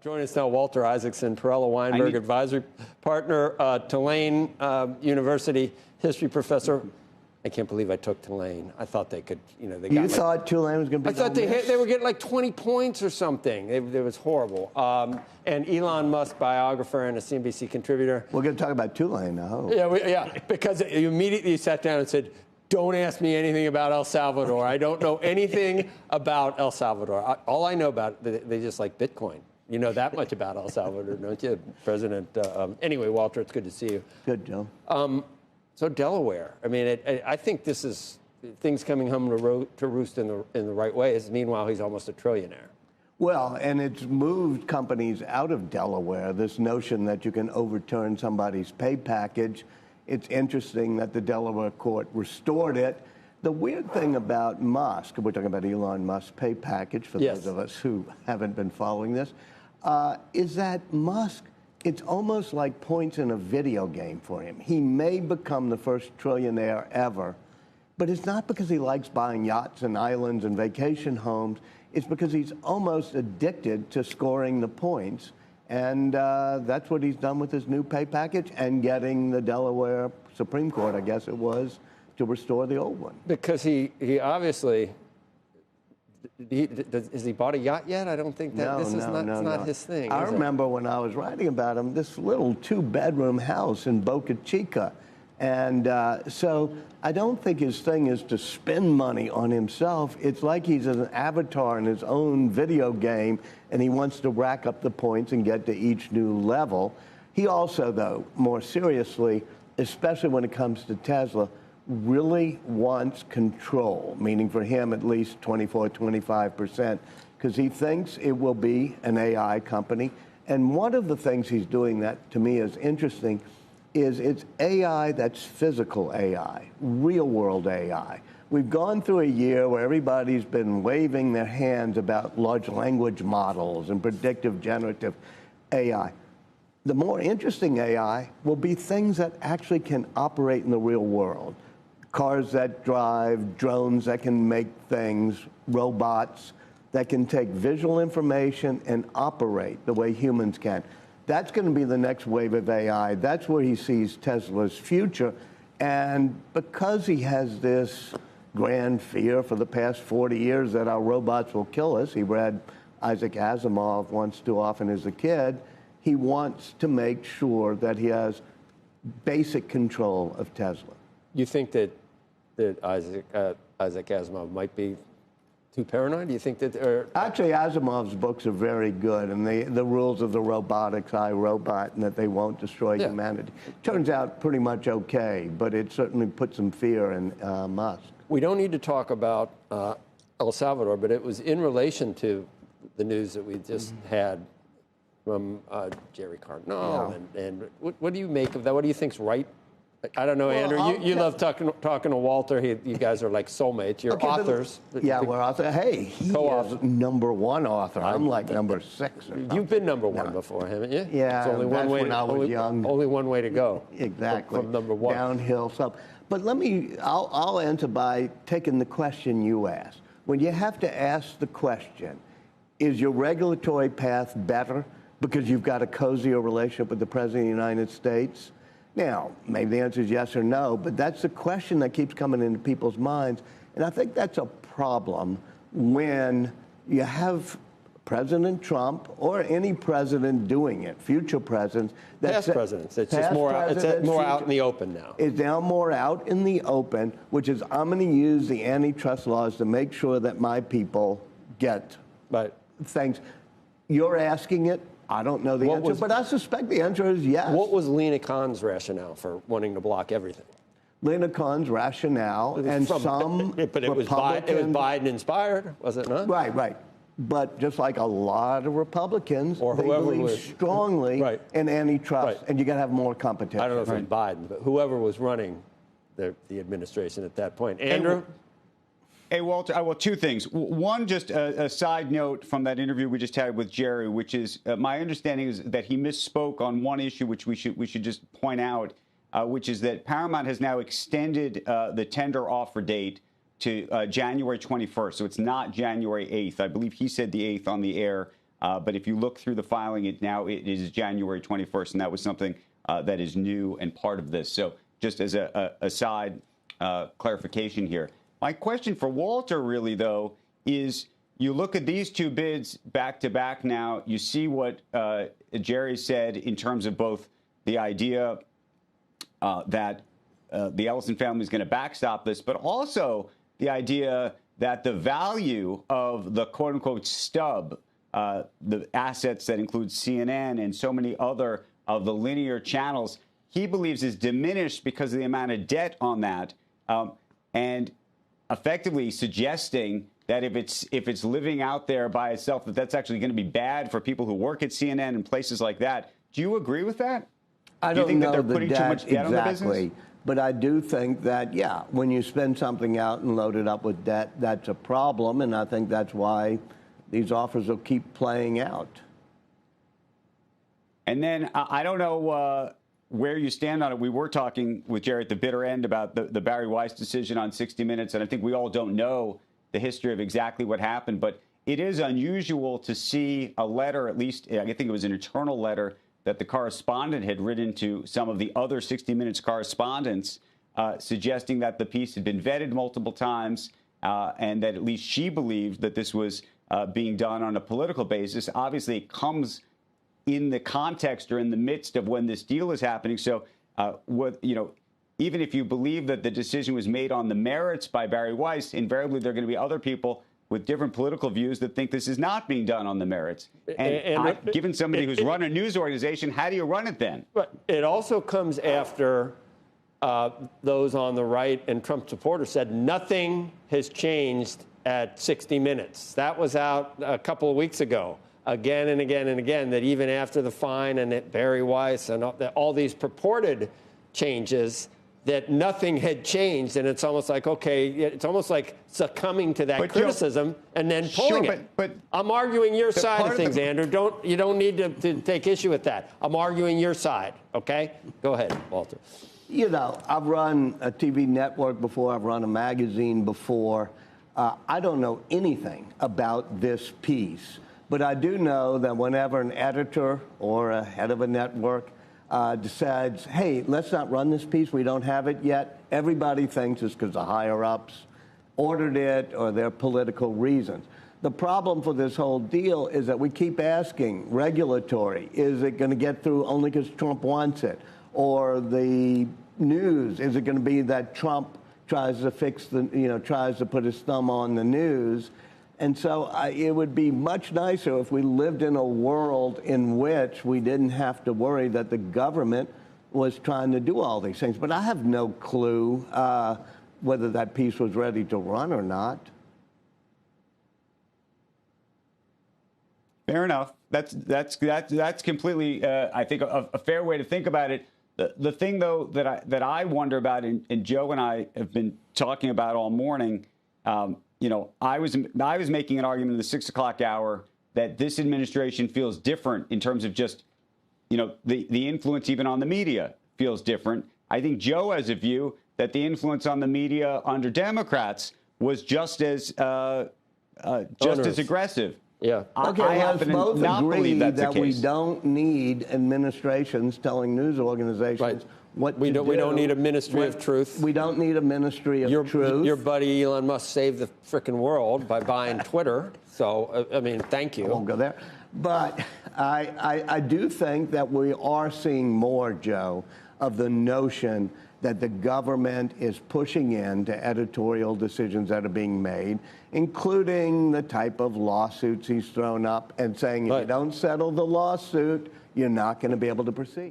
Join us now, Walter Isaacson, Perella Weinberg, advisory partner, Tulane University history professor. I can't believe I took Tulane. I thought they could, they got. You thought Tulane was going to be? I thought they were getting like 20 points or something. It was horrible. And Elon Musk, biographer and a CNBC contributor. We're going to talk about Tulane now. Yeah, because you immediately sat down and said, "Don't ask me anything about El Salvador. I don't know anything about El Salvador. All I know about they just like Bitcoin. You know that much about El Salvador, don't you, President?" Anyway, Walter, it's good to see you. Good, Joe. So Delaware, I mean, I think this is things coming home to roost in the right way. Meanwhile, he's almost a trillionaire. Well, and it's moved companies out of Delaware, this notion that you can overturn somebody's pay package. It's interesting that the Delaware court restored it. The weird thing about Musk, we're talking about Elon Musk's pay package for those of us who haven't been following this, is that Musk, it's almost like points in a video game for him. He may become the first trillionaire ever, but it's not because he likes buying yachts and islands and vacation homes. It's because he's almost addicted to scoring the points. And that's what he's done with his new pay package and getting the Delaware Supreme Court, I guess it was, to restore the old one. Because he obviously... Has he bought a yacht yet? I don't think that not his thing. I remember when I was writing about him, this little 2-bedroom house in Boca Chica. And so I don't think his thing is to spend money on himself. It's like he's an avatar in his own video game, and he wants to rack up the points and get to each new level. He also, though, more seriously, especially when it comes to Tesla, really wants control, meaning for him at least 24-25%, because he thinks it will be an AI company. And one of the things he's doing that to me is interesting is it's AI that's physical AI, real world AI. We've gone through a year where everybody's been waving their hands about large language models and predictive generative AI. The more interesting AI will be things that actually can operate in the real world. Cars that drive, drones that can make things, robots that can take visual information and operate the way humans can. That's going to be the next wave of AI. That's where he sees Tesla's future. And because he has this grand fear for the past 40 years that our robots will kill us, he read Isaac Asimov once too often as a kid, he wants to make sure that he has basic control of Tesla. You think that Isaac Asimov might be too paranoid? Do you think that... Actually, Asimov's books are very good, and the rules of the robotics, iRobot, and that they won't destroy humanity. Turns out pretty much okay, but it certainly put some fear in Musk. We don't need to talk about El Salvador, but it was in relation to the news that we just had from Jerry Cardinal. And what do you make of that? What do you think's right? I don't know, Andrew. You love talking to Walter. You guys are like soulmates. You're authors. Yeah, we're authors. Hey, he is #1 author. I'm like number 6. You've been #1 before, haven't you? Yeah, it's only one way. When I was young. Only one way to go. Exactly. From #1. Downhill. But I'll answer by taking the question you asked. When you have to ask the question, is your regulatory path better because you've got a cozier relationship with the President of the United States? Now, maybe the answer is yes or no, but that's the question that keeps coming into people's minds. And I think that's a problem when you have President Trump or any president doing it, future presidents. Past presidents. It's just more out in the open now. It's now more out in the open, which is I'm going to use the antitrust laws to make sure that my people get things. You're asking it. I don't know the answer, but I suspect the answer is yes. What was Lina Khan's rationale for wanting to block everything? Lina Khan's rationale, and some but it was Biden-inspired, was it not? Right. But just like a lot of Republicans, they believe strongly in antitrust, and you got to have more competition. I don't know if it was Biden, but whoever was running the administration at that point. Andrew? Hey, Walter, well, 2 things. One, just a side note from that interview we just had with Jerry, which is my understanding is that he misspoke on one issue, which we should just point out, which is that Paramount has now extended the tender offer date to January 21st. So it's not January 8th. I believe he said the 8th on the air. But if you look through the filing, it is January 21st, and that was something that is new and part of this. So just as a side clarification here. My question for Walter, really, though, is you look at these two bids back to back now, you see what Jerry said in terms of both the idea that the Ellison family is going to backstop this, but also the idea that the value of the quote-unquote stub, the assets that include CNN and so many other of the linear channels, he believes is diminished because of the amount of debt on that, and effectively suggesting that if it's living out there by itself, that's actually going to be bad for people who work at CNN and places like that. Do you agree with that? I do you don't think know that they're putting too much debt on the business? Exactly, but I do think that, yeah, when you spend something out and load it up with debt, that's a problem, and I think that's why these offers will keep playing out. And then I don't know where you stand on it. We were talking with Jerry at the bitter end about the Barry Weiss decision on 60 Minutes, and I think we all don't know the history of exactly what happened, but it is unusual to see a letter, at least I think it was an internal letter, that the correspondent had written to some of the other 60 Minutes correspondents, suggesting that the piece had been vetted multiple times, and that at least she believed that this was being done on a political basis. Obviously, it comes in the context or in the midst of when this deal is happening. So, even if you believe that the decision was made on the merits by Barry Weiss, invariably there are going to be other people with different political views that think this is not being done on the merits. And given somebody who's run a news organization, how do you run it then? But it also comes after those on the right and Trump supporters said nothing has changed at 60 Minutes. That was out a couple of weeks ago, again and again and again, that even after the fine and that Barry Weiss and all these purported changes, that nothing had changed, and it's almost like, okay, it's almost like succumbing to that criticism and then pulling it. But I'm arguing your side of things, Andrew. You don't need to take issue with that. I'm arguing your side, okay? Go ahead, Walter. You know, I've run a TV network before. I've run a magazine before. I don't know anything about this piece, but I do know that whenever an editor or a head of a network decides, hey, let's not run this piece, we don't have it yet, everybody thinks it's because the higher-ups ordered it or their political reasons. The problem for this whole deal is that we keep asking, regulatory, is it going to get through only because Trump wants it? Or the news, is it going to be that Trump tries to tries to put his thumb on the news? And so it would be much nicer if we lived in a world in which we didn't have to worry that the government was trying to do all these things. But I have no clue whether that piece was ready to run or not. Fair enough. That's completely, I think, a fair way to think about it. The thing, though, that I wonder about, and Joe and I have been talking about all morning. I was making an argument in the 6 o'clock hour that this administration feels different in terms of just, the influence even on the media feels different. I think Joe has a view that the influence on the media under Democrats was just as aggressive. Yeah. Okay, let's both agree that we don't need administrations telling news organizations what to do. We don't need a ministry of truth. We don't need a ministry of truth. Your buddy Elon Musk saved the frickin' world by buying Twitter. So, I mean, thank you. I won't go there. But I do think that we are seeing more, Joe, of the notion that the government is pushing into editorial decisions that are being made, including the type of lawsuits he's thrown up and saying, if you don't settle the lawsuit, you're not going to be able to proceed.